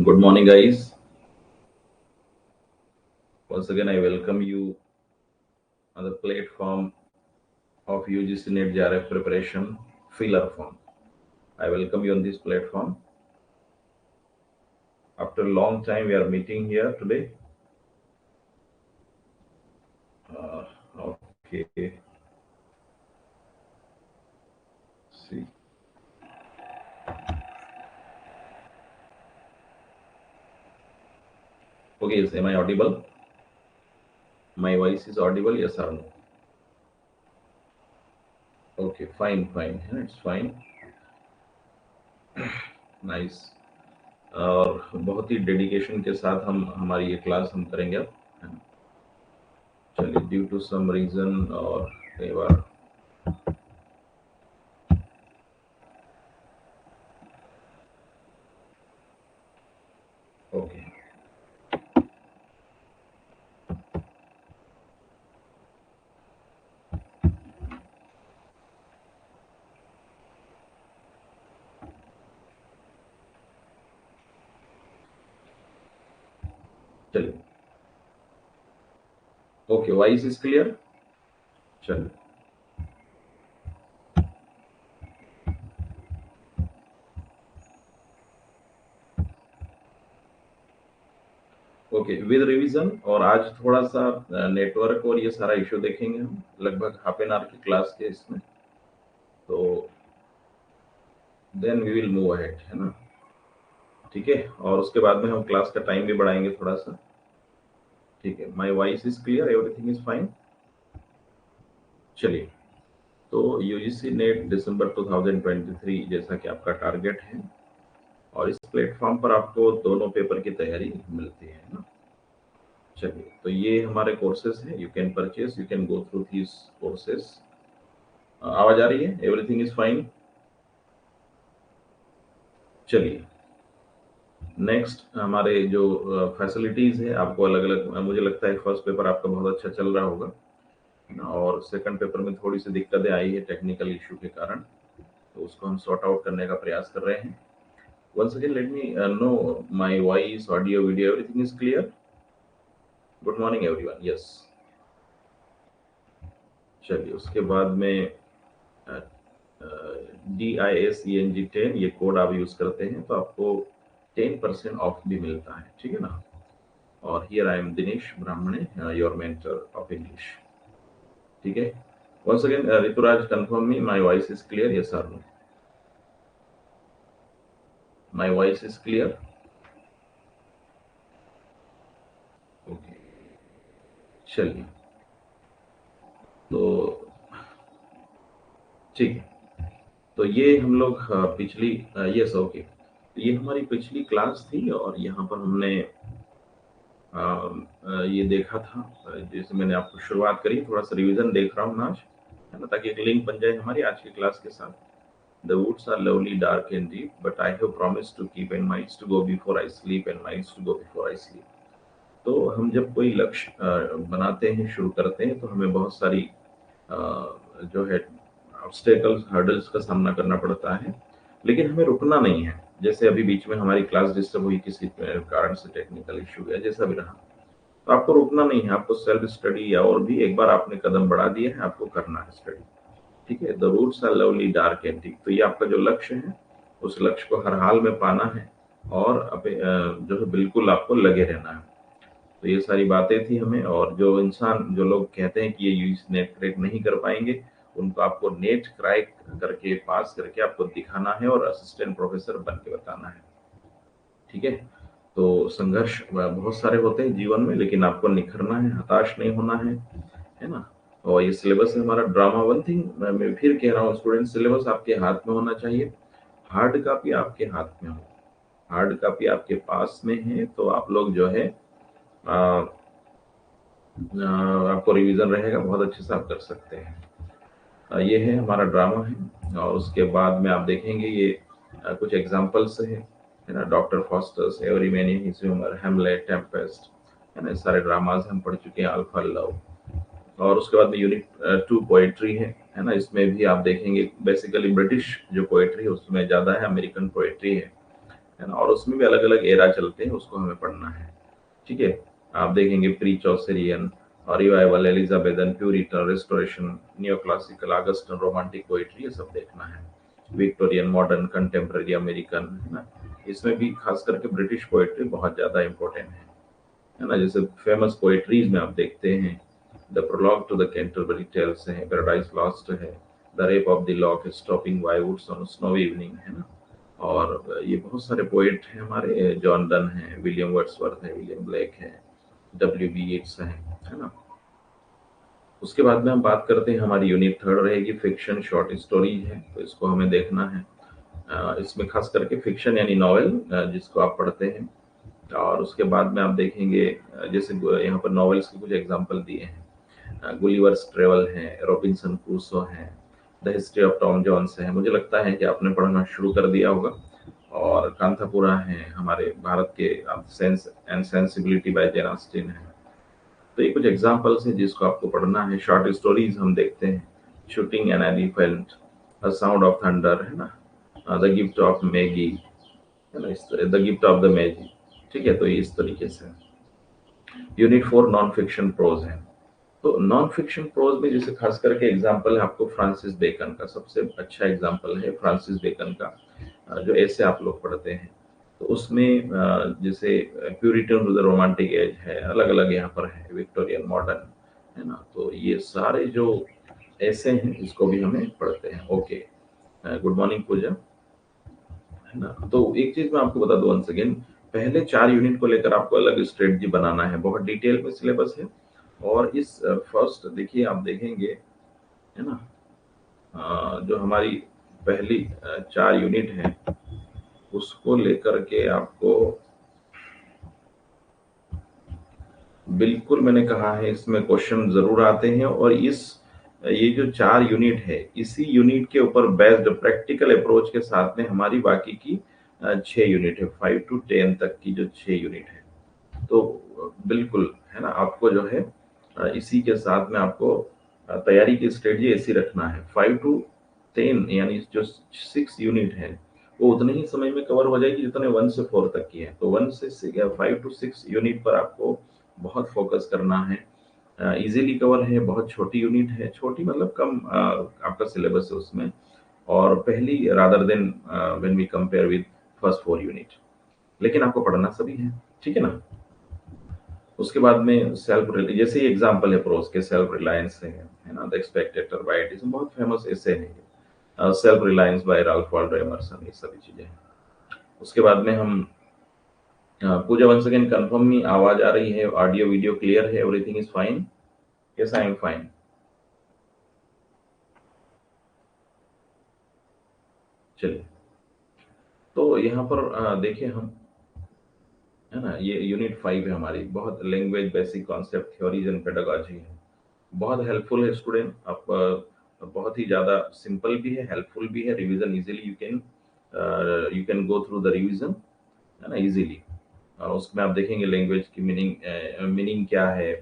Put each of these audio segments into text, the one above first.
Good morning, guys. Once again, I welcome you on the platform of UGC NET JRF preparation filler form. I welcome you on this platform. After a long time, we are meeting here today. Okay. See. Okay, yes, am I audible? My voice is audible, yes or no? Okay, fine. Yeah, it's fine. Nice और बहुत ही dedication के साथ हम हमारी ये class हम करेंगे अब, है ना? चलिए, ड्यू टू सम रीजन और कई बार ओके चलिए ओके वॉइस इज क्लियर चलिए ओके विद रिवीजन। और आज थोड़ा सा नेटवर्क और ये सारा इशू देखेंगे हम लगभग हाफ एन आवर की क्लास के इसमें, तो then we will move ahead, है ना? ठीक है, और उसके बाद में हम क्लास का टाइम भी बढ़ाएंगे थोड़ा सा। ठीक है, my voice is clear, everything is fine. चलिए, तो यूजीसी नेट दिसंबर 2023 जैसा कि आपका टारगेट है, और इस प्लेटफॉर्म पर आपको दोनों पेपर की तैयारी मिलती है ना। चलिए, तो ये हमारे कोर्सेज हैं, you can purchase, you can go through these courses. आवाज आ रही है? Everything is fine. चलिए, नेक्स्ट हमारे जो फैसिलिटीज है, आपको अलग अलग, मुझे लगता है फर्स्ट पेपर आपका बहुत अच्छा चल रहा होगा ना, और सेकंड पेपर में थोड़ी सी दिक्कतें आई है टेक्निकल इशू के कारण, तो उसको हम सॉर्ट आउट करने का प्रयास कर रहे हैं। Once again let me know my voice, audio, video, everything is clear. Good morning everyone. Yes. चलिए, उसके बाद में DISENG10 ये कोड आप यूज करते हैं तो आपको 10% ऑफ भी मिलता है, ठीक है ना? और हियर आई एम दिनेश ब्राह्मणे, योर मेंटर ऑफ इंग्लिश। ठीक है, once again Rituraj confirm me my voice is clear, yes or no? My voice is clear? Okay, चलिए, तो ठीक है, तो ये हम लोग पिछली यस ओके, ये हमारी पिछली क्लास थी और यहाँ पर हमने ये देखा था, जैसे मैंने आपको शुरुआत करी, थोड़ा सा रिवीजन देख रहा हूँ आज, है ना, ताकि एक लिंक बन जाए हमारी आज की क्लास के साथ। The woods are lovely, dark and deep, but I have promised to keep and nights to go before I sleep and nights to go before I sleep. तो हम जब कोई लक्ष्य बनाते हैं, शुरू करते हैं, तो हमें बहुत सारी जो है ऑब्स्टेकल्स, हर्डल्स का सामना करना पड़ता है, लेकिन हमें रुकना नहीं है। जैसे अभी बीच में हमारी क्लास डिस्टर्ब हुई, किसी कारण से टेक्निकल इशू गया, जैसा भी रहा, तो आपको रुकना नहीं है, आपको सेल्फ स्टडी या और भी, एक बार आपने कदम बढ़ा दिया है, आपको करना है स्टडी। ठीक है, the roots are lovely dark and deep, तो ये आपका जो लक्ष्य है, उस लक्ष्य को हर हाल में पाना है, और जो है बिल्कुल आपको लगे रहना है। तो ये सारी बातें थी हमें, और जो लोग कहते हैं कि ये यूएस नेट क्रैक नहीं कर पाएंगे, उनको आपको नेट क्रैक करके, पास करके आपको दिखाना है और असिस्टेंट प्रोफेसर बन के बताना है। ठीक है, तो संघर्ष बहुत सारे होते हैं जीवन में, लेकिन आपको निखरना है, हताश नहीं होना है ना? और ये सिलेबस है हमारा ड्रामा। वन थिंग मैं फिर कह रहा हूँ स्टूडेंट, सिलेबस आपके हाथ में होना चाहिए, हार्ड कॉपी आपके हाथ में हो। हार्ड कॉपी आपके पास में है तो आप लोग जो है आपको रिवीजन रहेगा, बहुत अच्छे से आप कर सकते हैं। ये है हमारा ड्रामा है, और उसके बाद में आप देखेंगे ये कुछ एग्जांपल्स है ना, doctor fosters, every man in his humour, Hamlet, Tempest, है ना, सारे ड्रामाज हम पढ़ चुके हैं, अल्फा लव। और उसके बाद में यूनिट 2 पोएट्री है ना, इसमें भी आप देखेंगे बेसिकली ब्रिटिश जो पोएट्री है उसमें ज़्यादा है, अमेरिकन पोएट्री है, है ना, और उसमें भी अलग अलग एरा चलते हैं, उसको हमें पढ़ना है। ठीक है, आप देखेंगे प्री चौसरियन और revival, Elizabethan, Puritan, restoration, neo classical, Augustan, romantic poetry, ये सब देखना है। विक्टोरियन, मॉडर्न, कंटेम्प्रेरी, अमेरिकन, है ना, इसमें भी खास करके ब्रिटिश पोइट्री बहुत ज्यादा इंपॉर्टेंट है ना। जैसे फेमस पोइट्रीज में आप देखते हैं the prologue to the Canterbury Tales है, पैराडाइज लॉस्ट है, the Rape of the Lock, Stopping by Woods on Snowy Evening, है ना। और ये बहुत सारे पोएट हैं हमारे, जॉन डन है, विलियम वर्ड्सवर्थ है, विलियम ब्लेक है, डब्ल्यू बी येट्स है ना। उसके बाद में हम बात करते हैं, हमारी यूनिट थर्ड रहेगी फिक्शन शॉर्ट स्टोरीज है, तो इसको हमें देखना है। इसमें खास करके फिक्शन यानी नॉवेल जिसको आप पढ़ते हैं। और उसके बाद में आप देखेंगे जैसे यहाँ पर नॉवेल्स के कुछ एग्जांपल दिए हैं, गुलिवर्स ट्रेवल है, रॉबिन्सन क्रूसो है, the History of Tom Jones है, मुझे लगता है कि आपने पढ़ना शुरू कर दिया होगा। और कांथापुरा है हमारे भारत के, Sense and Sensibility by Jane Austen है। तो ये कुछ एग्जांपल्स हैं जिसको आपको पढ़ना है। शॉर्ट स्टोरीज हम देखते हैं, shooting an elephant, a sound of thunder, है ना, द गिफ्ट ऑफ मैगी, है ना, the gift of the Maggi. ठीक है, तो ये इस तरीके से। यूनिट 4 नॉन फिक्शन प्रोज है। तो नॉन फिक्शन प्रोज में जैसे खास करके एग्जांपल है आपको फ्रांसिस बेकन का, सबसे अच्छा एग्जांपल है फ्रांसिस बेकन का, जो ऐसे आप लोग पढ़ते हैं। तो उसमें जैसे Puritan to the romantic age है, अलग अलग यहाँ पर है, विक्टोरियन, मॉडर्न, है ना। तो ये सारे जो ऐसे हैं इसको भी हमें पढ़ते हैं। ओके, गुड मॉर्निंग पूजा, है ना। तो एक चीज मैं आपको बता दूं वंस अगेन, पहले 4 यूनिट को लेकर आपको अलग स्ट्रेटजी बनाना है, बहुत डिटेल में सिलेबस है। और इस फर्स्ट देखिए, आप देखेंगे, है ना, जो हमारी पहली 4 यूनिट है उसको लेकर के आपको बिल्कुल, मैंने कहा है इसमें क्वेश्चन जरूर आते हैं। और इस ये जो 4 यूनिट है, इसी यूनिट के ऊपर बेस्ड प्रैक्टिकल अप्रोच के साथ में हमारी बाकी की 6 यूनिट है, 5 to 10 तक की जो 6 यूनिट है। तो बिल्कुल, है ना, आपको जो है इसी के साथ में आपको तैयारी की स्ट्रेटजी ऐसी रखना है। 5 to 10 यानी जो 6 यूनिट है वो उतने ही समय में कवर हो जाएगी जितने 1 से 4 तक की है। तो 1 से 5 to 6 यूनिट पर आपको बहुत फोकस करना है। इजीली कवर है, बहुत छोटी यूनिट है, छोटी मतलब कम आपका सिलेबस है उसमें। और पहली rather than when we compare with first 4 unit, लेकिन आपको पढ़ना सभी है, ठीक है ना। उसके बाद में सेल्फ, जैसे ही एग्जांपल है प्रोज के, सेल्फ रिलायंस है ना, द स्पेक्टेटर बाय एडिसन, बहुत फेमस ऐसे है, self reliance by Ralph Waldo Emerson, ये सभी चीजें हैं। उसके बाद में हम Pooja once again confirm me, आवाज आ रही है, ऑडियो वीडियो क्लियर है, everything is fine? Yes, I am fine. चलिए, तो यहाँ पर देखिए हम, है ना, ये यूनिट 5 है हमारी, बहुत language basic concept theories and pedagogy है। बहुत हेल्पफुल है स्टूडेंट, आप बहुत ही ज़्यादा सिंपल भी है, हेल्पफुल भी है, revision easily you can go through the revision, है ना, इजीली। उसमें आप देखेंगे लैंग्वेज की मीनिंग क्या है,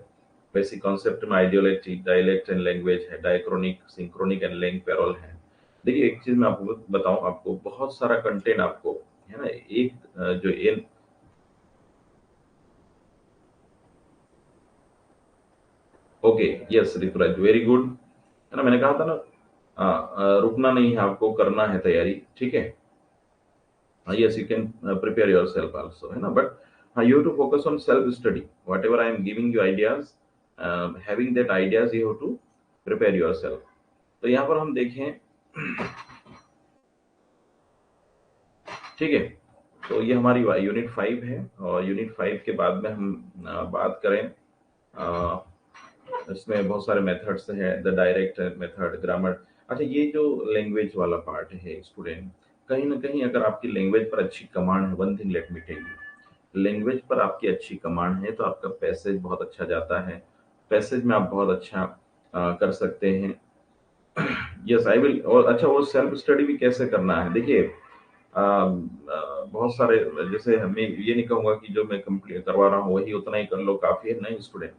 बेसिक कॉन्सेप्ट में आइडियोलैक्ट, डायलेक्ट एंड लैंग्वेज है, diachronic, synchronic and langue parole है। देखिए एक चीज मैं आपको बताऊं, आपको बहुत सारा कंटेंट आपको, है ना, एक जो एन, okay, yes Rituraj, very good, है ना, मैंने कहा था ना, रुकना नहीं है, आपको करना है तैयारी, ठीक है। Yes, you can prepare yourself also, है ना, but you have to focus on self study. Whatever I am giving you ideas, having that ideas you have to prepare yourself. तो यहाँ पर हम देखें, ठीक है, तो ये हमारी यूनिट 5 है। और यूनिट 5 के बाद में हम बात करें, अ, इसमें बहुत सारे मेथड्स हैं, द डायरेक्ट मेथड, ग्रामर। अच्छा, ये जो लैंग्वेज वाला पार्ट है स्टूडेंट, कहीं ना कहीं अगर आपकी लैंग्वेज पर अच्छी कमांड है, one thing let me tell you, language पर आपकी अच्छी कमांड है तो आपका पैसेज बहुत अच्छा जाता है, पैसेज में आप बहुत अच्छा कर सकते हैं। Yes I will. और अच्छा, वो सेल्फ स्टडी भी कैसे करना है, देखिए बहुत सारे, जैसे हमें ये नहीं कहूंगा कि जो मैं कंप्लीट करवा रहा हूँ वही उतना ही कर लो काफी है, नहीं स्टूडेंट।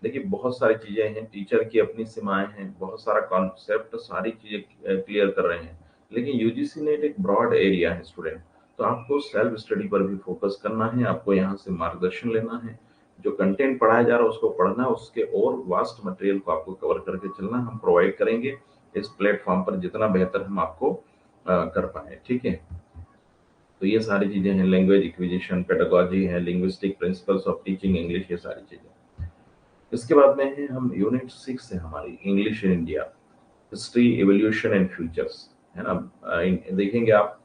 देखिए बहुत सारी चीजें हैं, टीचर की अपनी सीमाएं हैं, बहुत सारा कॉन्सेप्ट, सारी चीजें क्लियर कर रहे हैं, लेकिन यूजीसी नेट एक ब्रॉड एरिया है स्टूडेंट। तो आपको सेल्फ स्टडी पर भी फोकस करना है, आपको यहाँ से मार्गदर्शन लेना है, जो कंटेंट पढ़ाया जा रहा है उसको पढ़ना है, उसके और वास्ट मटेरियल को आपको कवर करके चलना हम प्रोवाइड करेंगे इस प्लेटफॉर्म पर जितना बेहतर हम आपको कर पाए। ठीक है, तो ये सारी चीजें हैं, लैंग्वेज एक्विजिशन, पेडागोजी है, linguistic principles of teaching English, ये सारी चीजें। इसके बाद में है हम यूनिट 6 है हमारी English in India, history evolution and futures, है ना। देखेंगे आप,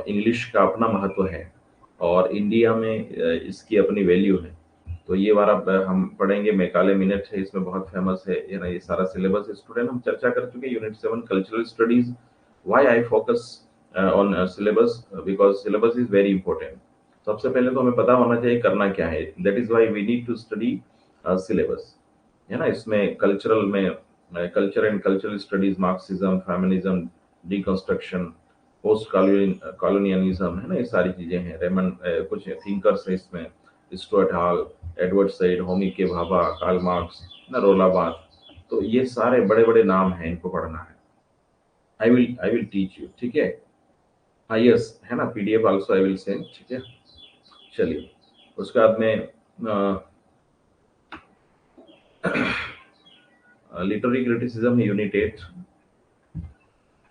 इंग्लिश का अपना महत्व है और इंडिया में इसकी अपनी वैल्यू है। तो ये वाला हम पढ़ेंगे, मैकाले मिनट है इसमें, बहुत फेमस है ना। ये सारा सिलेबस स्टूडेंट हम चर्चा कर चुके हैं। Unit 7 cultural studies, why I focus on syllabus, because syllabus is very important. सबसे पहले तो हमें पता होना चाहिए करना क्या है, that is why we need to study syllabus, है ना। इसमें कल्चरल में culture and cultural studies, Marxism, feminism, deconstruction, post colonialism, है ना, ये सारी चीजें हैं। रेमंड कुछ थिंकर्स है इसमें, Stuart hall, Edward Said, Homi के भाभा, कार्ल मार्क्स, ना, रोला बार्थ। तो ये सारे बड़े बड़े नाम हैं, इनको पढ़ना है। आई विल टीच यू, ठीक है। हाँ यस, है ना, PDF also I will send, ठीक है। चलिए, उसके बाद में लिटरेरी क्रिटिसिज्म है यूनिट 8,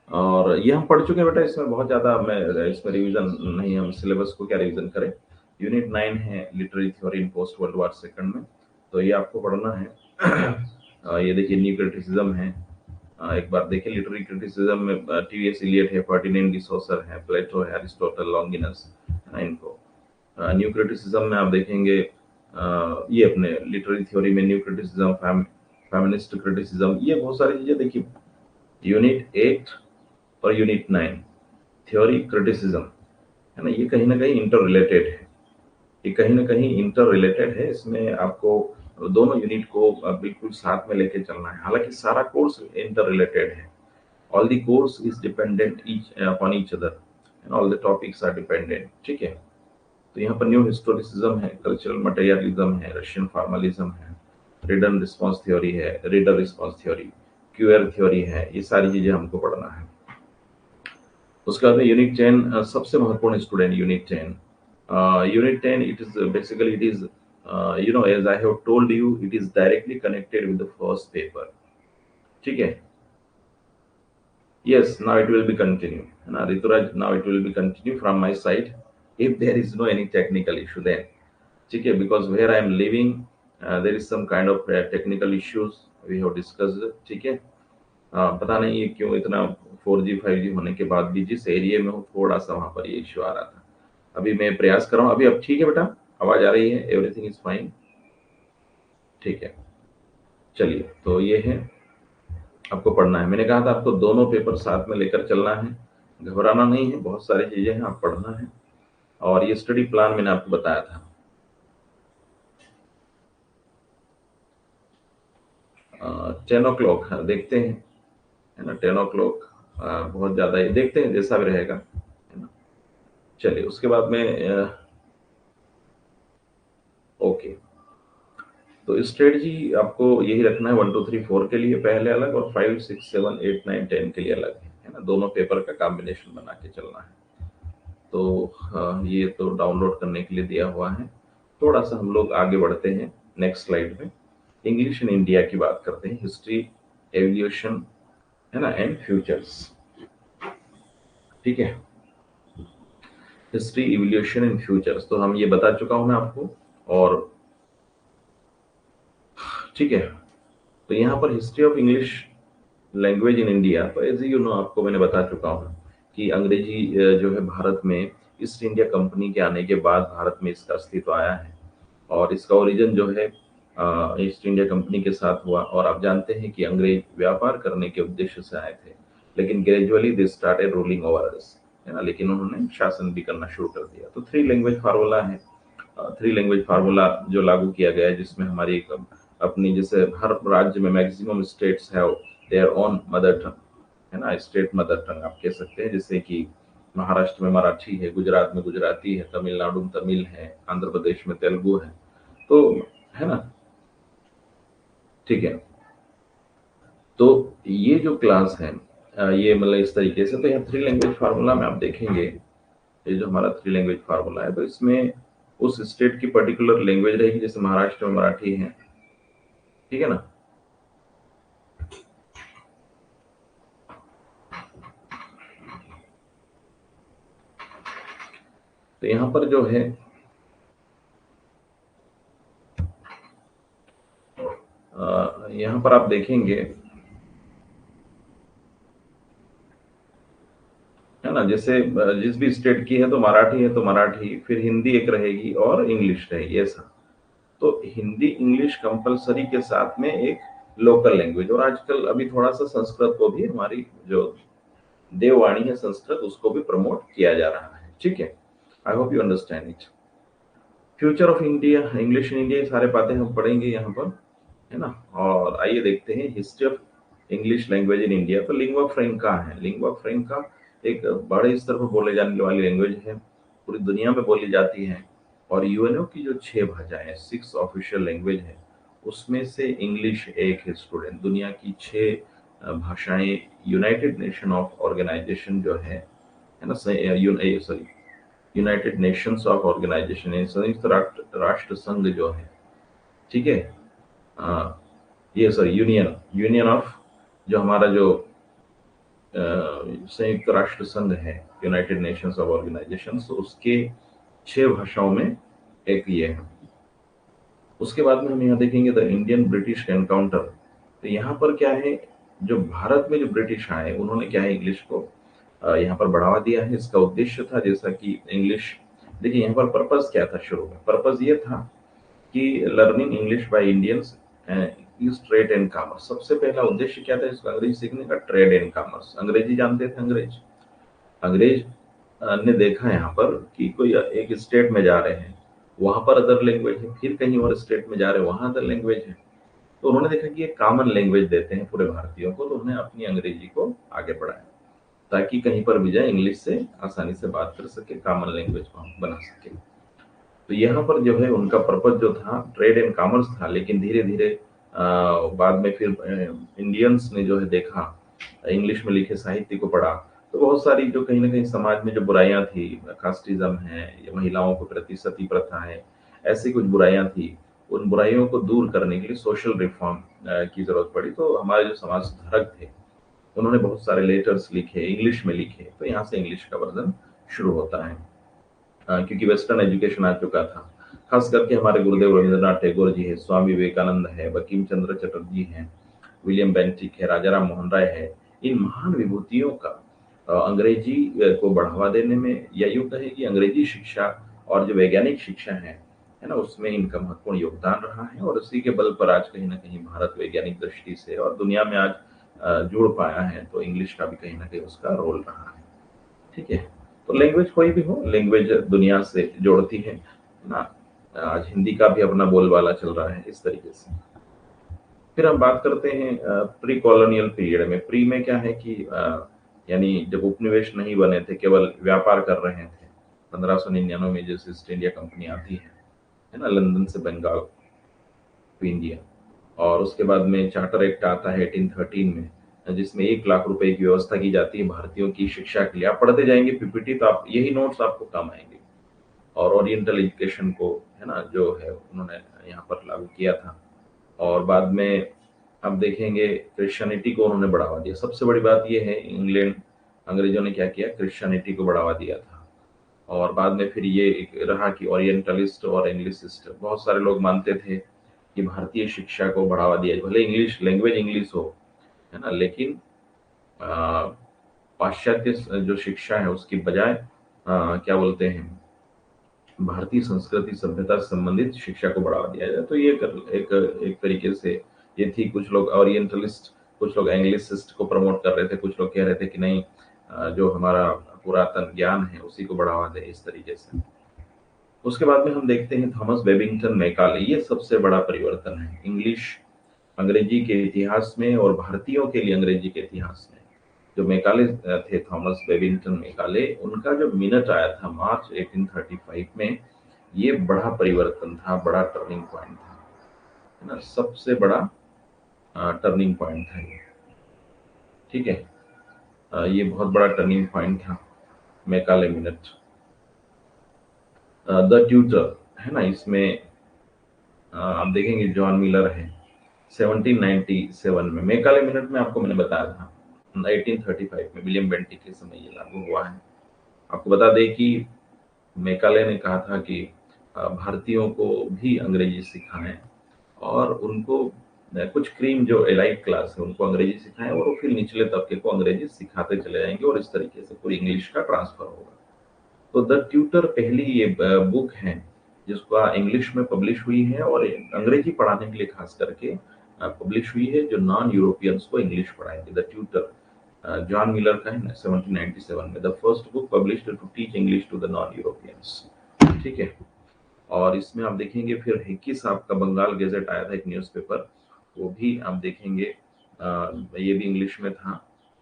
और ये हम पढ़ चुके हैं बेटा। इसमें बहुत ज्यादा मैं इसमें रिवीजन नहीं, हम सिलेबस को क्या रिवीजन करें। यूनिट 9 है लिटरेरी थ्योरी इन पोस्ट वर्ल्ड वार सेकंड में, तो ये आपको पढ़ना है। ये देखिए, न्यू क्रिटिसिज्म है। एक बार देखिए, लिटरेरी क्रिटिसिज्म में टीवीएस इलियट है, फर्डिनेंड डी सोसर है, प्लेटो है, अरिस्टोटल, लॉन्गिनस, है ना, इनको। न्यू क्रिटिसिज्म में आप देखेंगे, ये अपने लिटरेरी थ्योरी में न्यू क्रिटिसिज्म, फेमिनिस्ट क्रिटिसिज्म, ये बहुत सारी चीजें देखिए। यूनिट 8 और यूनिट 9 थ्योरी क्रिटिसिज्म, है ना, ये कहीं ना कहीं इंटर रिलेटेड है। ये कहीं ना कहीं इंटर रिलेटेड है। इसमें आपको दोनों यूनिट को बिल्कुल साथ में लेके चलना है। हालांकि सारा कोर्स इंटर रिलेटेड है, all the course is dependent each upon each other, and all the topics are dependent, ठीक है। तो यहाँ पर न्यू हिस्टोरिसिज्म है, कल्चरल मटेरियलिज्म है, रशियन फॉर्मलिज्म है, रीडर रिस्पॉन्स थ्योरी है, reader response theory, queer theory है, ये सारी चीजें हमको पढ़ना है। उसके बाद में यूनिट 10 सबसे महत्वपूर्ण student, unit 10। Unit 10 it is basically it is as I have told you, it is directly connected with the first paper, ठीक है। Yes, now it will be continue, है ना Rituraj, now it will be continue from my side if there is no any technical issue then, ठीक है, because where I am living there is some kind of technical issues we have discussed, ठीक है। पता नहीं ये क्यों इतना 4G 5G होने के बाद भी जिस एरिया में हूँ थोड़ा सा वहां पर ये इश्यू आ रहा था। अभी मैं प्रयास कर रहा हूँ, अभी अब ठीक है बेटा, आवाज आ रही है, एवरीथिंग इज फाइन, ठीक है। चलिए, तो ये है, आपको पढ़ना है। मैंने कहा था आपको दोनों पेपर साथ में लेकर चलना है, घबराना नहीं है, बहुत सारी चीजें हैं, आप पढ़ना है। और ये स्टडी प्लान मैंने आपको बताया था, 10 o'clock देखते हैं, है ना, 10 o'clock बहुत ज्यादा है, देखते हैं जैसा भी रहेगा, है ना। चलिए, उसके बाद में ओके, तो स्ट्रेटजी आपको यही रखना है, 1 2 3 4 के लिए पहले अलग, और 5 6 7 8 9 10 के लिए अलग है ना, दोनों पेपर का कॉम्बिनेशन बना के चलना है। तो ये तो डाउनलोड करने के लिए दिया हुआ है। थोड़ा सा हम लोग आगे बढ़ते हैं, नेक्स्ट स्लाइड में इंग्लिश इन इंडिया की बात करते हैं, हिस्ट्री, एवोल्यूशन, है ना, एंड फ्यूचर्स, ठीक है। हिस्ट्री, इवोल्यूशन एंड फ्यूचर्स तो हम ये बता चुका हूं मैं आपको, और ठीक है। तो यहाँ पर history of English language in India, तो एज यू नो, आपको मैंने बता चुका हूँ कि अंग्रेजी जो है भारत में ईस्ट इंडिया कंपनी के आने के बाद भारत में इसका अस्तित्व आया है, और इसका ओरिजिन जो है ईस्ट इंडिया कंपनी के साथ हुआ। और आप जानते हैं कि अंग्रेज व्यापार करने के उद्देश्य से आए थे, लेकिन gradually they started ruling over us, है ना, लेकिन उन्होंने शासन भी करना शुरू कर दिया। तो 3 लैंग्वेज फार्मूला है, 3 लैंग्वेज फार्मूला जो लागू किया गया है, जिसमें हमारी एक अपनी, जैसे हर राज्य में मैक्सिमम स्टेट्स है देयर ओन मदर टंग, है ना, स्टेट मदर टंग आप कह सकते हैं। जैसे कि महाराष्ट्र में मराठी है, गुजरात में गुजराती है, तमिलनाडु में तमिल है, आंध्र प्रदेश में तेलुगु है, तो है ना, ठीक है। तो ये जो क्लास है ये मतलब इस तरीके से, तो यहाँ 3 लैंग्वेज फार्मूला में आप देखेंगे ये जो हमारा 3 लैंग्वेज फार्मूला है, तो इसमें उस स्टेट की पर्टिकुलर लैंग्वेज रहेगी, जैसे महाराष्ट्र में मराठी है, ठीक है ना। तो यहाँ पर जो है यहाँ पर आप देखेंगे, है ना, जैसे जिस भी स्टेट की है तो मराठी है तो मराठी, फिर हिंदी एक रहेगी और इंग्लिश रहेगी, ऐसा। तो हिंदी इंग्लिश कंपलसरी के साथ में एक लोकल लैंग्वेज, और आजकल अभी थोड़ा सा संस्कृत को भी, हमारी जो देववाणी है संस्कृत, उसको भी प्रमोट किया जा रहा है, ठीक है। I hope you understand it. Future of India, English in India, ये सारे बातें हम पढ़ेंगे यहाँ पर, है ना। और आइए देखते हैं history of English language in India. तो लिंग्वा फ्रैंका है, लिंग्वा फ्रैंका एक बड़े स्तर पर बोले जाने वाली लैंग्वेज है, पूरी दुनिया में बोली जाती है। और यूएनओ की जो 6 भाषाएं, 6 ऑफिशियल लैंग्वेज है, उसमें से इंग्लिश एक है स्टूडेंट। दुनिया की 6 भाषाएं यूनाइटेड नेशन ऑफ ऑर्गेनाइजेशन जो है ना, sorry, United Nations of organisation, संयुक्त राष्ट्र संघ जो है, ठीक है, ये सॉरी, यूनियन यूनियन ऑफ, जो हमारा जो संयुक्त राष्ट्र संघ है, यूनाइटेड नेशंस ऑफ ऑर्गेनाइजेशन, उसके 6 भाषाओं में एक ये है। उसके बाद में हम यहाँ देखेंगे द इंडियन ब्रिटिश एनकाउंटर। तो यहाँ पर क्या है, जो भारत में जो ब्रिटिश आए, उन्होंने क्या है, इंग्लिश को यहाँ पर बढ़ावा दिया है। इसका उद्देश्य था, जैसा कि इंग्लिश, देखिए यहाँ पर पर्पस क्या था, शुरू में पर्पस ये था कि learning English by Indians is trade and commerce. सबसे पहला उद्देश्य क्या था इसका, अंग्रेजी सीखने का, ट्रेड एंड कॉमर्स। अंग्रेजी जानते थे, अंग्रेज अंग्रेज ने देखा यहाँ पर कि कोई एक स्टेट में जा रहे हैं, वहां पर अदर लैंग्वेज है, फिर कहीं और स्टेट में जा रहे हैं, वहां अदर लैंग्वेज है। तो उन्होंने देखा कि एक कॉमन लैंग्वेज देते हैं पूरे भारतीयों को, तो उन्होंने अपनी अंग्रेजी को आगे बढ़ाया, ताकि कहीं पर भी जाए इंग्लिश से आसानी से बात कर सके, कॉमन लैंग्वेज को हम बना सके। तो यहाँ पर जो है उनका पर्पज जो था, ट्रेड एंड कॉमर्स था। लेकिन धीरे धीरे बाद में फिर इंडियंस ने जो है देखा, इंग्लिश में लिखे साहित्य को पढ़ा, तो बहुत सारी जो कहीं ना कहीं समाज में जो बुराइयां थी, कास्टिज्म है, या महिलाओं के प्रति सती प्रथा है, ऐसी कुछ बुराइयां थी, उन बुराइयों को दूर करने के लिए सोशल रिफॉर्म की जरूरत पड़ी। तो हमारे जो समाज सुधारक थे, उन्होंने बहुत सारे लेटर्स लिखे, इंग्लिश में लिखे। तो यहाँ से इंग्लिश का वर्जन शुरू होता है, क्योंकि वेस्टर्न एजुकेशन आ चुका था। खास करके हमारे गुरुदेव रविंद्रनाथ टैगोर जी है, स्वामी विवेकानंद है, बंकिम चंद्र चटर्जी हैं, विलियम बेंटिक है, राजा राम मोहन राय है। इन महान विभूतियों का अंग्रेजी को बढ़ावा देने में, या यूं कहें कि अंग्रेजी शिक्षा और जो वैज्ञानिक शिक्षा है ना, उसमें इनका महत्वपूर्ण योगदान रहा है। और उसी के बल पर आज कहीं ना कहीं भारत वैज्ञानिक दृष्टि से और दुनिया में आज जुड़ पाया है। तो इंग्लिश का भी कहीं ना कहीं उसका रोल रहा है, ठीक है। तो लैंग्वेज कोई भी हो, लैंग्वेज दुनिया से जोड़ती है ना। आज हिंदी का भी अपना बोलबाला चल रहा है इस तरीके से। फिर हम बात करते हैं प्री कॉलोनियल पीरियड में। प्री में क्या है कि यानी जब उपनिवेश नहीं बने थे, केवल व्यापार कर रहे थे, 1599 में जैसे ईस्ट इंडिया कंपनी आती है ना, लंदन से बंगाल टू इंडिया। और उसके बाद में चार्टर एक्ट आता है 1813 में, जिसमें 1 लाख रुपए की व्यवस्था की जाती है भारतीयों की शिक्षा के लिए। आप पढ़ते जाएंगे पीपीटी, तो आप यही नोट्स आपको काम आएंगे। और ओरिएंटल एजुकेशन को, है ना, जो है उन्होंने यहाँ पर लागू किया था। और बाद में आप देखेंगे क्रिश्चियनिटी को उन्होंने बढ़ावा दिया। सबसे बड़ी बात यह है, इंग्लैंड, अंग्रेजों ने क्या किया, क्रिश्चियनिटी को बढ़ावा दिया था। और बाद में फिर ये एक रहा कि ओरिएंटलिस्ट और इंग्लिशिस्ट, बहुत सारे लोग मानते थे कि भारतीय शिक्षा को बढ़ावा दिया, भले इंग्लिश लैंग्वेज इंग्लिश हो, है ना, लेकिन आ, पाश्चात्य जो शिक्षा है उसकी बजाय क्या बोलते हैं, भारतीय संस्कृति सभ्यता से संबंधित शिक्षा को बढ़ावा दिया जाए। तो ये एक तरीके से ये थी। कुछ लोग ओरिएंटलिस्ट, कुछ लोग एंग्लिसिस्ट को प्रमोट कर रहे थे, कुछ लोग कह रहे थे कि नहीं, जो हमारा पुरातन ज्ञान है उसी को बढ़ावा दे, इस तरीके से। उसके बाद में हम देखते हैं थॉमस बेबिंगटन मैकाले। ये सबसे बड़ा परिवर्तन है इंग्लिश, अंग्रेजी के इतिहास में और भारतीयों के लिए अंग्रेजी के इतिहास में। जो मैकाले थे, थॉमस बेबिंगटन मैकाले, उनका जो मिनट आया था मार्च 1835 में, ये बड़ा परिवर्तन था, बड़ा टर्निंग पॉइंट था, है ना, सबसे बड़ा टर्निंग पॉइंट था ये, ठीक है। ये बहुत बड़ा टर्निंग पॉइंट था, मैकाले मिनट। द ट्यूटर है ना, इसमें आप देखेंगे जॉन मिलर है 1797 में। मैकाले मिनट में आपको मैंने बताया था 1835 में विलियम बेंटिक के समय ये लागू हुआ है। आपको बता दें कि मैकाले ने कहा था कि भारतीयों को भी अंग्रेजी सिखाएं और उनको कुछ क्रीम जो एलाइट क्लास है उनको अंग्रेजी सिखाएं और फिर निचले तबके को अंग्रेजी सिखाते चले जाएंगे और इस तरीके से पूरी इंग्लिश का ट्रांसफर होगा। तो द ट्यूटर पहली ये बुक है जिसका इंग्लिश में पब्लिश हुई है और अंग्रेजी पढ़ाने के लिए खास करके पब्लिश हुई है, जो नॉन यूरोपियंस को इंग्लिश पढ़ाएगी। द ट्यूटर जॉन मिलर का है ना 1797 में, the first book published to teach English to the non Europeans. ठीक है। और इसमें आप देखेंगे फिर हिक्की साहब का बंगाल गैजेट आया था एक न्यूज़पेपर, वो भी आप देखेंगे ये भी इंग्लिश में था।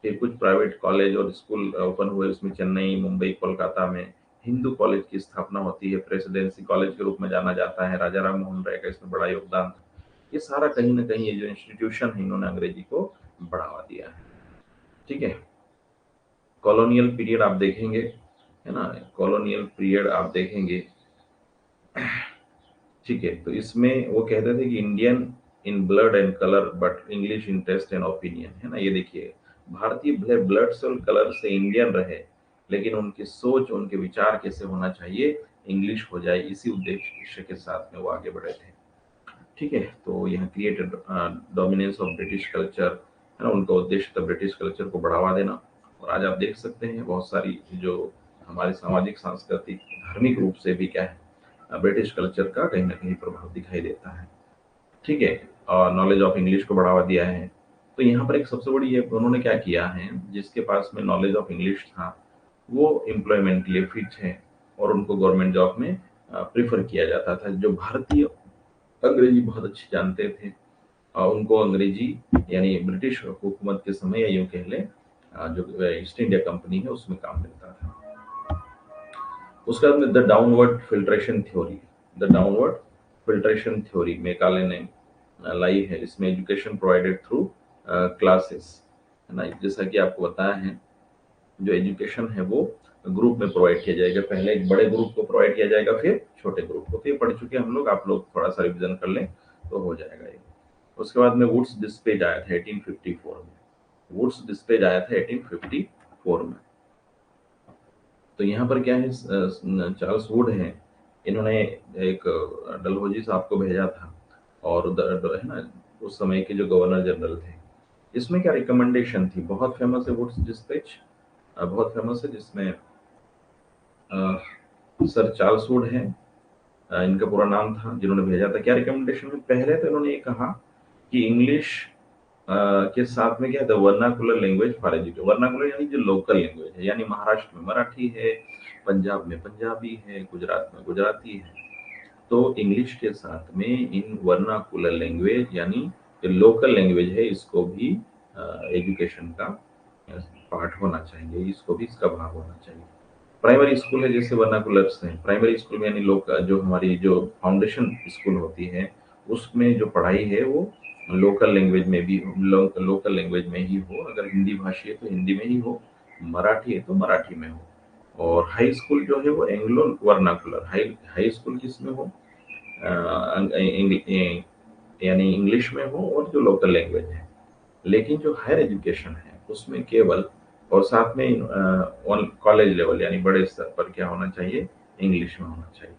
फिर कुछ प्राइवेट कॉलेज और स्कूल ओपन हुए उसमें, चेन्नई, मुंबई, कोलकाता में हिंदू कॉलेज की स्थापना होती है, प्रेसिडेंसी कॉलेज के रूप में जाना जाता है। राजा राम मोहन राय का इसमें बड़ा योगदान था। ये सारा कहीं ना कहीं ये जो इंस्टीट्यूशन है इन्होंने अंग्रेजी को बढ़ावा दिया है। ठीक है। कॉलोनियल पीरियड आप देखेंगे, है ना, कॉलोनियल पीरियड आप देखेंगे। ठीक है। तो इसमें वो कहते थे कि Indian in blood and colour but English in taste and opinion, है ना। ये देखिए, भारतीय भले ब्लड से और कलर से इंडियन रहे लेकिन उनकी सोच, उनके विचार कैसे होना चाहिए, इंग्लिश हो जाए, इसी उद्देश्य के साथ में वो आगे बढ़े थे। ठीक है। तो यहाँ created dominance of British culture, है ना, उनका उद्देश्य था ब्रिटिश कल्चर को बढ़ावा देना। और आज आप देख सकते हैं बहुत सारी जो हमारे सामाजिक, सांस्कृतिक, धार्मिक रूप से भी क्या है, ब्रिटिश कल्चर का कहीं ना कहीं प्रभाव दिखाई देता है। ठीक है। और नॉलेज ऑफ इंग्लिश को बढ़ावा दिया है। तो यहाँ पर एक सबसे बड़ी ये उन्होंने क्या किया है, जिसके पास में नॉलेज ऑफ इंग्लिश था वो एम्प्लॉयमेंट के लिए फिट है और उनको गवर्नमेंट जॉब में प्रीफर किया जाता था। जो भारतीय अंग्रेजी बहुत अच्छी जानते थे और उनको अंग्रेजी यानी ब्रिटिश हुकूमत के समय, या यूं कह लें जो ईस्ट इंडिया कंपनी है उसमें काम मिलता था। उसके बाद में the downward filtration theory, the downward filtration theory Macaulay ने लाई है। इसमें एजुकेशन प्रोवाइडेड थ्रू क्लासेस, है ना, जैसा कि आपको बताया है जो एजुकेशन है वो ग्रुप में प्रोवाइड किया जाएगा। पहले एक बड़े ग्रुप को प्रोवाइड किया जाएगा, फिर छोटे ग्रुप को। तो ये पढ़ चुके हैं हम लोग, आप लोग थोड़ा सा रिविजन कर लें तो हो जाएगा ये। उसके बाद में वुड्स डिस्पेज आया था 1854 में, वुड्स डिस्पेज आया था 1854 में। तो यहाँ पर क्या है, चार्ल्स वुड है, इन्होंने एक डलहौजी साहब को भेजा था और है ना उस समय के जो गवर्नर जनरल थे। इसमें क्या रिकमेंडेशन थी, बहुत फेमस है वुड्स डिस्पैच, बहुत फेमस है, जिसमें सर चार्ल्स वुड है, इनका पूरा नाम था, जिन्होंने भेजा था। क्या रिकमेंडेशन में, पहले तो इन्होंने ये कहा कि इंग्लिश के साथ में क्या था, vernacular language for education. Vernacular यानी जो लोकल लैंग्वेज है, यानी महाराष्ट्र में मराठी है, पंजाब में पंजाबी है, गुजरात में गुजराती है। तो इंग्लिश के साथ में इन वर्नाकुलर लैंग्वेज यानी जो लोकल लैंग्वेज है इसको भी एजुकेशन का पार्ट होना चाहिए, इसको भी इसका भाग होना चाहिए। प्राइमरी स्कूल है जैसे वर्नाकुलर्स हैं, प्राइमरी स्कूल में यानी लोग जो हमारी जो फाउंडेशन स्कूल होती है उसमें जो पढ़ाई है वो लोकल लैंग्वेज में भी लोकल लैंग्वेज में ही हो। अगर हिंदी भाषी है तो हिंदी में ही हो, मराठी है तो मराठी में हो। और हाई स्कूल जो है वो Anglo vernacular, high high school किसमें हो, यानी इंग्लिश में हो और जो लोकल लैंग्वेज है। लेकिन जो हायर एजुकेशन है उसमें केवल और साथ में कॉलेज लेवल यानी बड़े स्तर पर क्या होना चाहिए, इंग्लिश में होना चाहिए,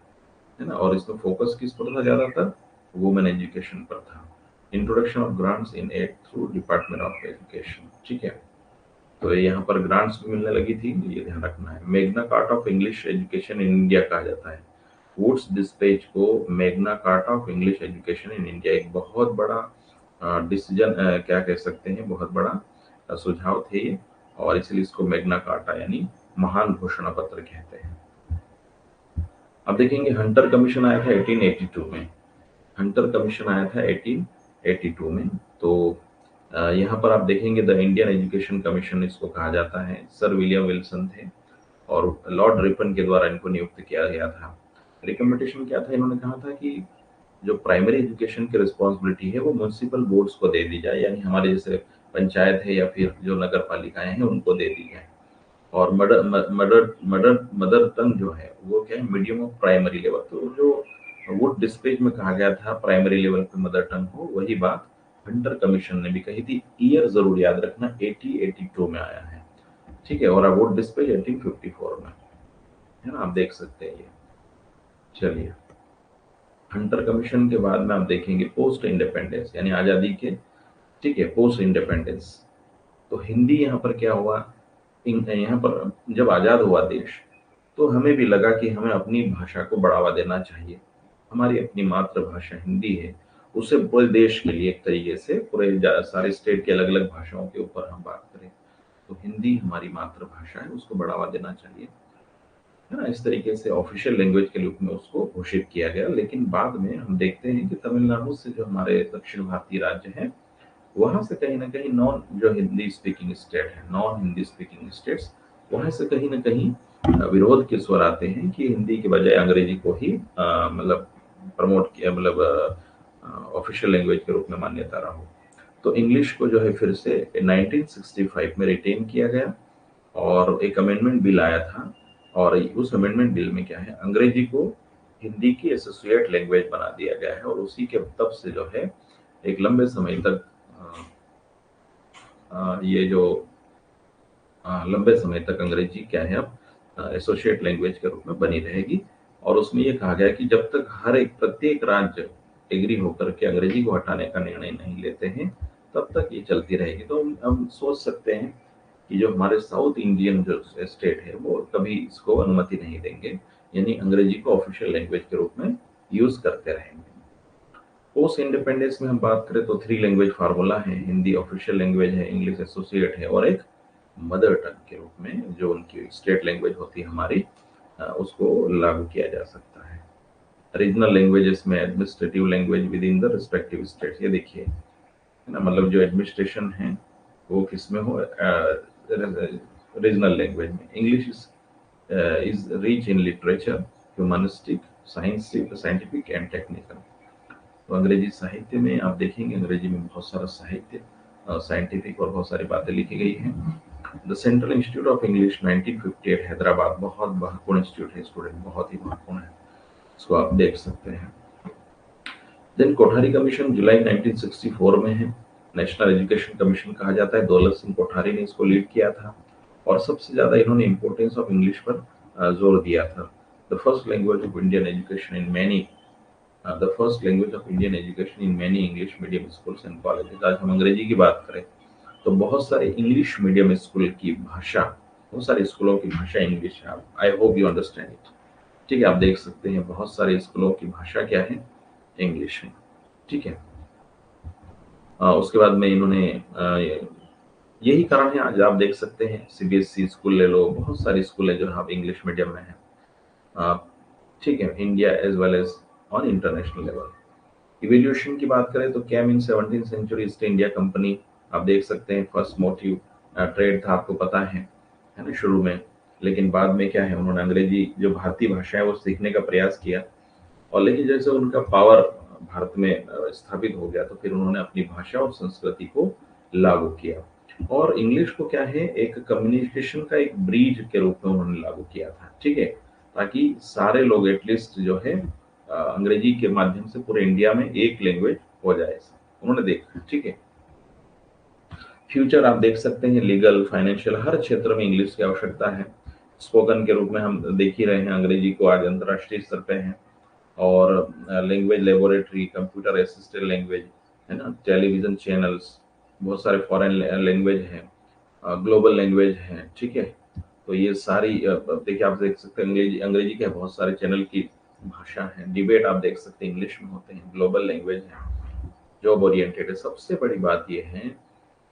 है ना। और इसमें फोकस किस पर था ज्यादातर, वुमेन एजुकेशन पर था। Introduction of grants in aid through department of education. ठीक है। तो यहाँ पर ग्रांट्स भी मिलने लगी थी, ये ध्यान रखना है। Magna carta of English education in India कहा जाता है। वुड्स डिस्पैच को Magna carta of English education in India, एक बहुत बड़ा डिसीजन क्या कह सकते हैं, बहुत बड़ा सुझाव थे ये, और इसलिए इसको मैग्ना कार्टा यानी महान घोषणा पत्र कहते हैं। अब देखेंगे हंटर कमीशन आया था 1882 में, हंटर कमीशन आया था 1882 में। तो यहाँ पर आप देखेंगे द इंडियन एजुकेशन कमीशन इसको कहा जाता है। सर विलियम विल्सन थे और लॉर्ड रिपन के द्वारा इनको नियुक्त किया गया था। रिकमेंडेशन क्या था, इन्होंने कहा था कि जो प्राइमरी एजुकेशन की रिस्पॉन्सिबिलिटी है वो म्यूनिसिपल बोर्ड्स को दे दी जाए, यानी हमारे जैसे पंचायत है या फिर जो नगर पालिकाएं हैं उनको दे दी जाए। और mother mother mother mother tongue जो है वो क्या है, मीडियम ऑफ प्राइमरी लेवल। तो जो वुड डिस्पेच में कहा गया था प्राइमरी लेवल पे मदर टंग हो, वही बात हंटर कमीशन ने भी कही थी। ईयर जरूर याद रखना, 1882 में आया है, ठीक है, और वुड डिस्पेच 1854 में, है ना, आप देख सकते हैं ये। चलिए, हंटर कमीशन के बाद में आप देखेंगे पोस्ट इंडिपेंडेंस यानी आजादी के, ठीक है, पोस्ट इंडिपेंडेंस। तो हिंदी यहाँ पर क्या हुआ, यहाँ पर जब आजाद हुआ देश, तो हमें भी लगा कि हमें अपनी भाषा को बढ़ावा देना चाहिए। हमारी अपनी मातृभाषा हिंदी है, उसे पूरे देश के लिए एक तरीके से पूरे सारे स्टेट के अलग अलग भाषाओं के ऊपर हम बात करें, तो हिंदी हमारी मातृभाषा है, उसको बढ़ावा देना चाहिए, है ना। इस तरीके से ऑफिशियल लैंग्वेज के रूप में उसको घोषित किया गया। लेकिन बाद में हम देखते हैं कि तमिलनाडु से जो हमारे दक्षिण भारतीय राज्य हैं, वहां से कहीं ना कहीं नॉन जो हिंदी स्पीकिंग स्टेट है, नॉन हिंदी स्पीकिंग स्टेट्स, वहां से कहीं ना कहीं विरोध के स्वर आते हैं कि हिंदी के बजाय अंग्रेजी को ही मतलब प्रमोट किया, मतलब ऑफिशियल लैंग्वेज के रूप में मान्यता रहा हो। तो इंग्लिश को जो है फिर से 1965 में रिटेन किया गया और एक अमेंडमेंट बिल आया था, और उस अमेंडमेंट बिल में क्या है, अंग्रेजी को हिंदी की एसोसिएट लैंग्वेज बना दिया गया है, और उसी के तब से जो है एक लंबे समय तक ये जो लंबे समय तक अंग्रेजी क्या है अब एसोसिएट लैंग्वेज के रूप में बनी रहेगी। और उसमें ये कहा गया कि जब तक हर एक प्रत्येक राज्य एग्री होकर के अंग्रेजी को हटाने का निर्णय नहीं लेते हैं, तब तक ये चलती रहेगी। तो हम सोच सकते हैं कि जो हमारे साउथ इंडियन जो स्टेट है वो कभी इसको अनुमति नहीं देंगे, यानी अंग्रेजी को ऑफिशियल लैंग्वेज के रूप में यूज करते रहेंगे। पोस्ट इंडिपेंडेंस में हम बात करें तो 3 लैंग्वेज फार्मूला है, हिंदी ऑफिशियल लैंग्वेज है, इंग्लिश एसोसिएट है, और एक मदर टंग के रूप में जो उनकी स्टेट लैंग्वेज होती है हमारी, उसको लागू किया जा सकता है। रीजनल लैंग्वेजेस में administrative language with in the respective states, ये देखिए, है ना, मतलब जो एडमिनिस्ट्रेशन है वो किस में हो, रीजनल लैंग्वेज में। English is rich in literature, humanistic, scientific and technical. तो अंग्रेजी साहित्य में आप देखेंगे, अंग्रेजी में बहुत सारा साहित्य, साइंटिफिक और बहुत सारी बातें लिखी गई हैं। The central institute of English 1958 Hyderabad, बहुत महत्वपूर्ण इंस्टीट्यूट है स्टूडेंट, बहुत ही महत्वपूर्ण है, इसको आप देख सकते हैं। देन कोठारी कमीशन जुलाई 1964 में है, नेशनल एजुकेशन कमीशन कहा जाता है, दौलत सिंह कोठारी ने इसको लीड किया था, और सबसे ज्यादा इन्होंने इंपॉर्टेंस ऑफ इंग्लिश पर जोर दिया था। The first language of Indian education in many the first language of Indian education in many English medium schools and colleges. आज हम अंग्रेजी की बात करें तो बहुत सारे इंग्लिश मीडियम स्कूल की भाषा, बहुत सारे स्कूलों की भाषा इंग्लिश है। I hope you understand it, ठीक है, आप देख सकते हैं बहुत सारे स्कूलों की भाषा क्या है, इंग्लिश है, ठीक है। उसके बाद में इन्होंने यही कारण है, आज आप देख सकते हैं सीबीएसई स्कूल ले लो, बहुत सारे स्कूल है जो आप इंग्लिश मीडियम में है, ठीक है, India as well as on international level. Evolution की बात करें तो came in 17th century East India Company, आप देख सकते हैं फर्स्ट मोटिव ट्रेड था, आपको पता है ना, शुरू में। लेकिन बाद में क्या है, उन्होंने अंग्रेजी जो भारतीय भाषा है वो सीखने का प्रयास किया, और लेकिन जैसे उनका पावर भारत में स्थापित हो गया, तो फिर उन्होंने अपनी भाषा और संस्कृति को लागू किया, और इंग्लिश को क्या है, एक कम्युनिकेशन का एक ब्रिज के रूप में उन्होंने लागू किया था, ठीक है, ताकि सारे लोग एटलीस्ट जो है अंग्रेजी के माध्यम से पूरे इंडिया में एक लैंग्वेज हो जाए, उन्होंने देखा, ठीक है। फ्यूचर आप देख सकते हैं, लीगल, फाइनेंशियल, हर क्षेत्र में इंग्लिश की आवश्यकता है। स्पोकन के रूप में हम देख ही रहे हैं, अंग्रेजी को आज अंतर्राष्ट्रीय स्तर पे है, और language laboratory, computer assisted language, है ना, टेलीविजन चैनल्स, बहुत सारे फॉरेन लैंग्वेज हैं, ग्लोबल लैंग्वेज हैं, ठीक है। तो ये सारी देखिए, आप देख सकते हैं अंग्रेजी अंग्रेजी के बहुत सारे चैनल की भाषा है, डिबेट आप देख सकते हैं इंग्लिश में होते हैं, ग्लोबल लैंग्वेज है, जॉब ओरिएंटेड है। सबसे बड़ी बात यह है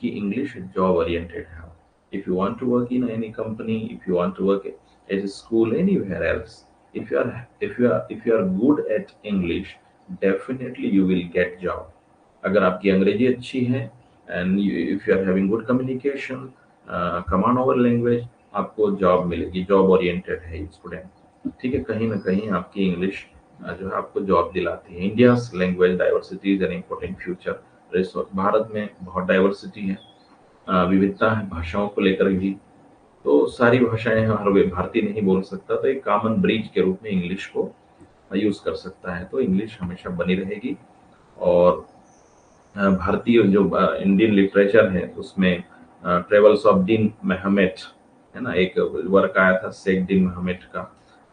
कि इंग्लिश जॉब ओरिएंटेड है। If you want to work in any company, if you want to work as a school, anywhere else, if you are good at English, definitely you will get job. अगर आपकी अंग्रेजी अच्छी है and if you are having good communication, command over language, आपको job मिलेगी, job oriented है student, ठीक है। कहीं ना कहीं आपकी इंग्लिश जो है आपको जॉब दिलाती है। India language diversity is an important future resource. Bharat में बहुत डाइवर्सिटी है, विविधता है भाषाओं को लेकर भी, तो सारी भाषाएं हर वे भारतीय नहीं बोल सकता, तो एक कॉमन ब्रिज के रूप में इंग्लिश को यूज कर सकता है। तो इंग्लिश हमेशा बनी रहेगी। और भारतीय जो इंडियन लिटरेचर है उसमें ट्रेवल्स ऑफ डीन मेहमेट है ना, एक वर्क आया था शेख डीन मेहमेट का,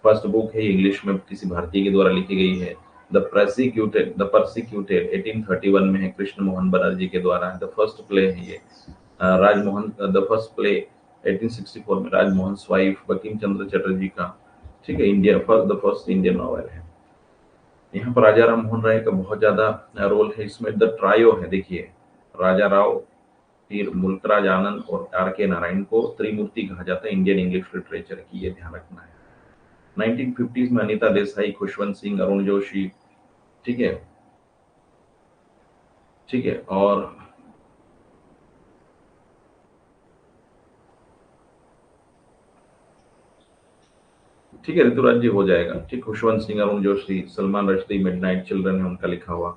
फर्स्ट बुक है इंग्लिश में, किसी भारतीय के द्वारा लिखी गई है। द परसिक्यूटेड 1831 में है, कृष्ण मोहन बनर्जी के द्वारा। द फर्स्ट प्ले है ये राजमोहन, द फर्स्ट प्ले 1864 में राजमोहन स्वाइफ बंकिम चंद्र चटर्जी का। ठीक है, India the first Indian novel है। यहाँ पर राजा राम मोहन राय का बहुत ज्यादा रोल है इसमें। द ट्रायो है, देखिए, राजा राव, फिर मुल्कराज आनंद और आर के नारायण को त्रिमूर्ति कहा जाता है इंडियन इंग्लिश लिटरेचर की, ये ध्यान रखना है। 1950s में अनीता देसाई, खुशवंत सिंह, अरुण जोशी। ठीक है, ठीक है। और ठीक है ऋतुराज जी, हो जाएगा। ठीक, खुशवंत सिंह, अरुण जोशी, सलमान रश्दी, मिडनाइट चिल्ड्रन है उनका लिखा हुआ।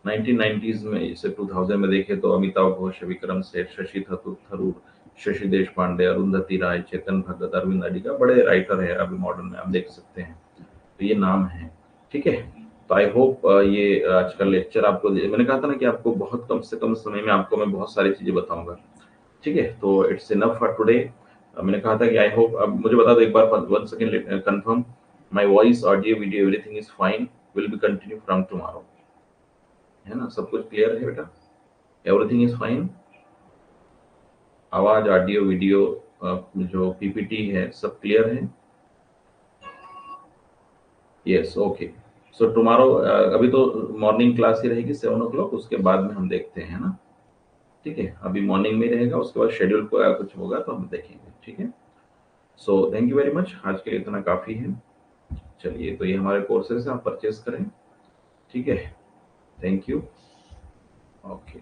1990s में, इसे 2000 में देखे तो अमिताभ घोष, विक्रम सेठ, शशि थरूर, शशि देश पांडे, अरुंधति राय, चेतन भगत, अरविंद अडिगा, बड़े राइटर है अभी मॉडर्न में, आप देख सकते हैं। तो ये नाम है। ठीक है, तो आई होप ये आज का लेक्चर आपको, मैंने कहा था ना कि आपको बहुत कम से कम समय में आपको मैं बहुत सारी चीजें बताऊंगा। ठीक है, तो इट्स इनफ फॉर टुडे। मैंने कहा था कि आई होप, अब मुझे बता दो एक बार, one second confirm, my voice, audio, video, everything is fine, will be continue from tomorrow, है ना? सब कुछ क्लियर है बेटा? Everything is fine? आवाज, ऑडियो, वीडियो, जो पीपीटी है, सब क्लियर है? Yes, okay. सो टुमारो, अभी तो मॉर्निंग क्लास ही रहेगी 7 o'clock, उसके बाद में हम देखते हैं ना। ठीक है, अभी मॉर्निंग में ही रहेगा, उसके बाद शेड्यूल को कुछ होगा तो हम देखेंगे। ठीक है, so thank you very much, आज के लिए इतना काफ़ी है। चलिए, तो ये हमारे कोर्सेज हैं, आप परचेज करें। ठीक है, थैंक यू। ओके।